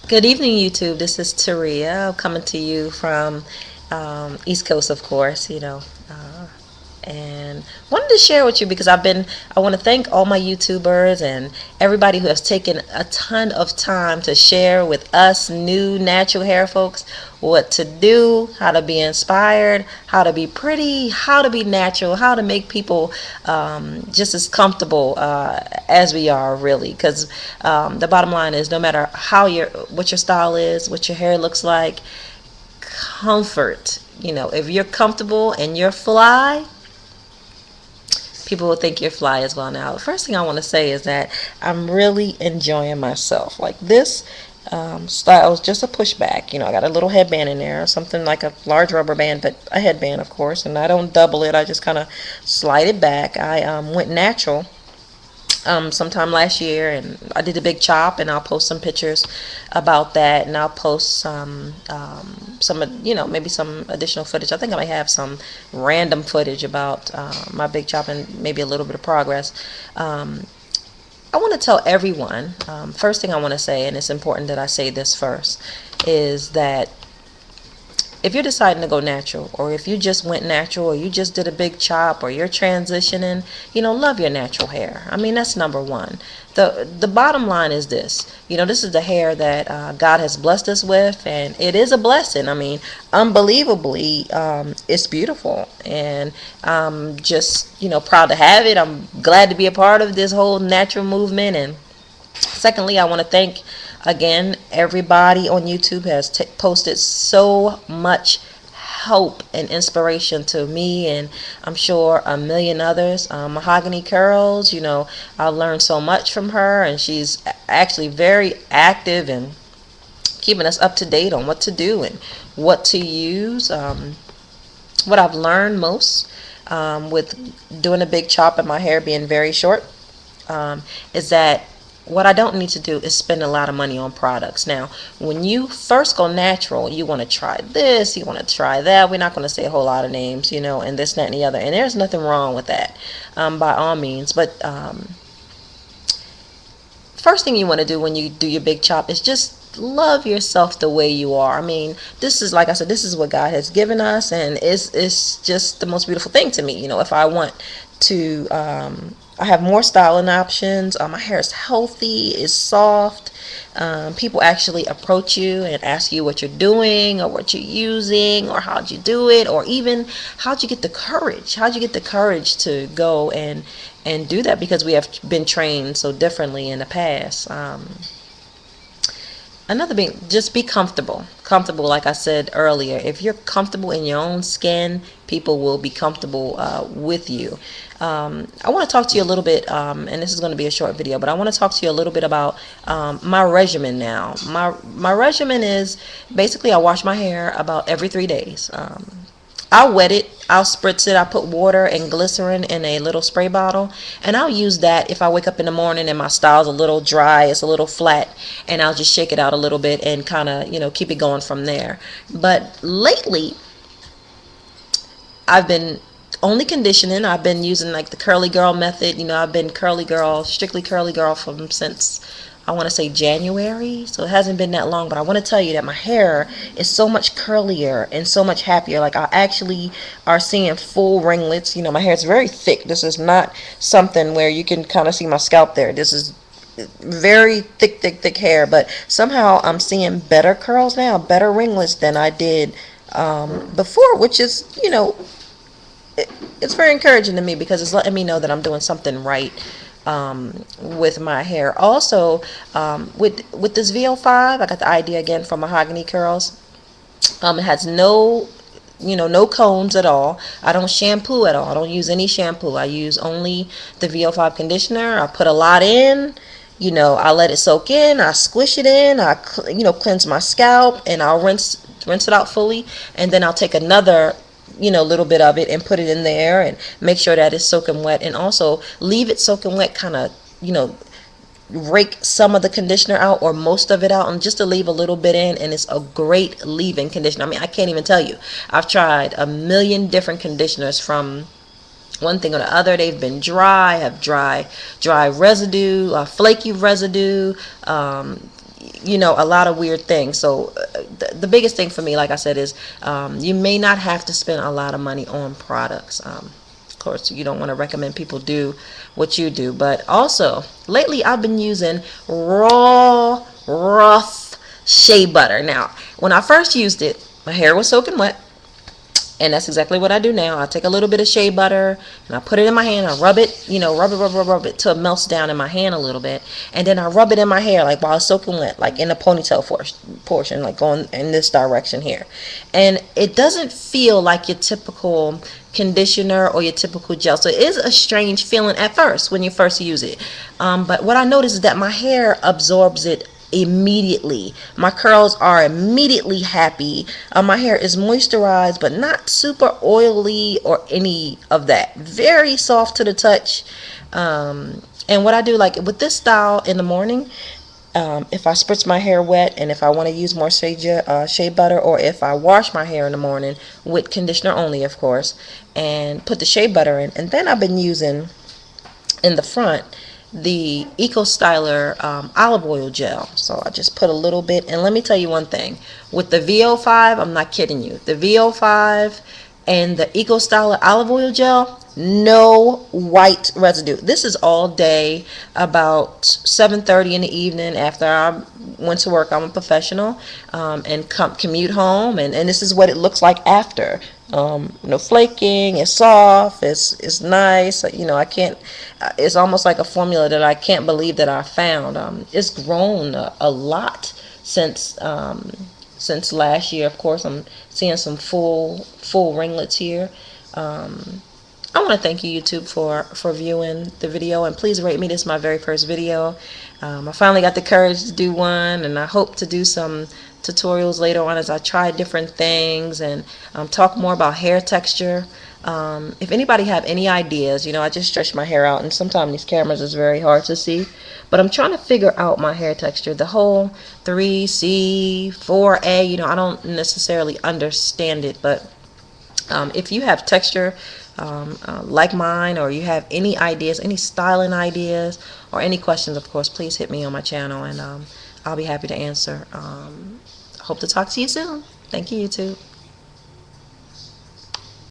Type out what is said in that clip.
Good evening, YouTube. This is Taria coming to you from East Coast, of course. And wanted to share with you because I want to thank all my YouTubers and everybody who has taken a ton of time to share with us new natural hair folks what to do, how to be inspired, how to be pretty, how to be natural, how to make people just as comfortable as we are, really. Because the bottom line is, no matter what your style is, what your hair looks like, comfort. If you're comfortable and you're fly, people will think you're fly as well. Now, the first thing I want to say is that I'm really enjoying myself. Like this style is just a pushback. I got a little headband in there, something like a large rubber band, but a headband, of course. And I don't double it. I just kind of slide it back. I went natural sometime last year, and I did a big chop, and I'll post some pictures about that, and I'll post maybe some additional footage. I think I might have some random footage about my big chop and maybe a little bit of progress. I want to tell everyone, first thing I want to say, and it's important that I say this first, is that if you're deciding to go natural, or if you just went natural, or you just did a big chop, or you're transitioning, love your natural hair. I mean, that's number one. The bottom line is this. This is the hair that God has blessed us with, and it is a blessing. I mean, unbelievably, it's beautiful, and I'm just, proud to have it. I'm glad to be a part of this whole natural movement. And secondly, I want to thank again everybody on YouTube has posted so much help and inspiration to me, and I'm sure a million others. Mahogany Curls, I've learned so much from her, and she's actually very active and keeping us up to date on what to do and what to use. What I've learned most with doing a big chop and my hair being very short is that what I don't need to do is spend a lot of money on products. Now, when you first go natural, you want to try this, you want to try that. We're not going to say a whole lot of names, and this, that, and the other. And there's nothing wrong with that, by all means. But first thing you want to do when you do your big chop is just love yourself the way you are. I mean, this is, like I said, this is what God has given us, and it's just the most beautiful thing to me. If I want to I have more styling options. My hair is healthy, it's soft. People actually approach you and ask you what you're doing, or what you're using, or how'd you do it, or even how'd you get the courage? How'd you get the courage to go and do that? Because we have been trained so differently in the past. Another thing, just be comfortable. Like I said earlier, if you're comfortable in your own skin, people will be comfortable with you. I want to talk to you a little bit, and this is going to be a short video, but I want to talk to you a little bit about my regimen now. My regimen is basically I wash my hair about every 3 days. I'll wet it, I'll spritz it, I'll put water and glycerin in a little spray bottle, and I'll use that if I wake up in the morning and my style's a little dry, it's a little flat, and I'll just shake it out a little bit and kind of, keep it going from there. But lately, I've been only conditioning. I've been using like the curly girl method. I've been strictly curly girl from since I want to say January, so it hasn't been that long. But I want to tell you that my hair is so much curlier and so much happier. Like, I actually are seeing full ringlets. My hair is very thick. This is not something where you can kind of see my scalp there. This is very thick hair, but somehow I'm seeing better curls now, better ringlets than I did before, which is, it's very encouraging to me, because it's letting me know that I'm doing something right with my hair. Also, with this VO5, I got the idea again from Mahogany Curls. It has no cones at all. I don't shampoo at all. I don't use any shampoo. I use only the VO5 conditioner. I put a lot in. I let it soak in. I squish it in. I cleanse my scalp, and I'll rinse it out fully, and then I'll take another little bit of it and put it in there and make sure that it's soaking wet, and also leave it soaking wet, kind of rake some of the conditioner out, or most of it out, and just to leave a little bit in. And it's a great leave-in conditioner. I mean, I can't even tell you. I've tried a million different conditioners, from one thing or the other. They've been dry, have dry residue, flaky residue, a lot of weird things. So the biggest thing for me, like I said, is you may not have to spend a lot of money on products. Of course, you don't want to recommend people do what you do, but also lately I've been using raw, rough shea butter. Now, when I first used it, my hair was soaking wet. And that's exactly what I do now. I take a little bit of shea butter and I put it in my hand. I rub it, rub it till it melts down in my hand a little bit. And then I rub it in my hair, like while it's soaking wet, like in the ponytail portion, like going in this direction here. And it doesn't feel like your typical conditioner or your typical gel. So it is a strange feeling at first when you first use it. But what I notice is that my hair absorbs it immediately. My curls are immediately happy. My hair is moisturized but not super oily or any of that. Very soft to the touch. And what I do, like with this style in the morning, if I spritz my hair wet and if I want to use more shea butter, or if I wash my hair in the morning with conditioner only, of course, and put the shea butter in, and then I've been using in the front the Eco Styler olive oil gel. So I just put a little bit, and let me tell you one thing, with the VO5, I'm not kidding you, the VO5 and the Eco Styler olive oil gel, no white residue. This is all day, about 7:30 in the evening after I went to work. I'm a professional, and commute home, and this is what it looks like after. No flaking, it's soft, it's nice. I can't, it's almost like a formula that I can't believe that I found. It's grown a lot since last year. Of course, I'm seeing some full ringlets here. I want to thank you, YouTube, for viewing the video, and please rate me. This is my very first video. I finally got the courage to do one, and I hope to do some tutorials later on as I try different things and talk more about hair texture. If anybody have any ideas, I just stretch my hair out, and sometimes these cameras is very hard to see, but I'm trying to figure out my hair texture. The whole 3C, 4A, I don't necessarily understand it, but if you have texture like mine, or you have any ideas, any styling ideas, or any questions, of course, please hit me on my channel, and I'll be happy to answer. Hope to talk to you soon. Thank you, YouTube.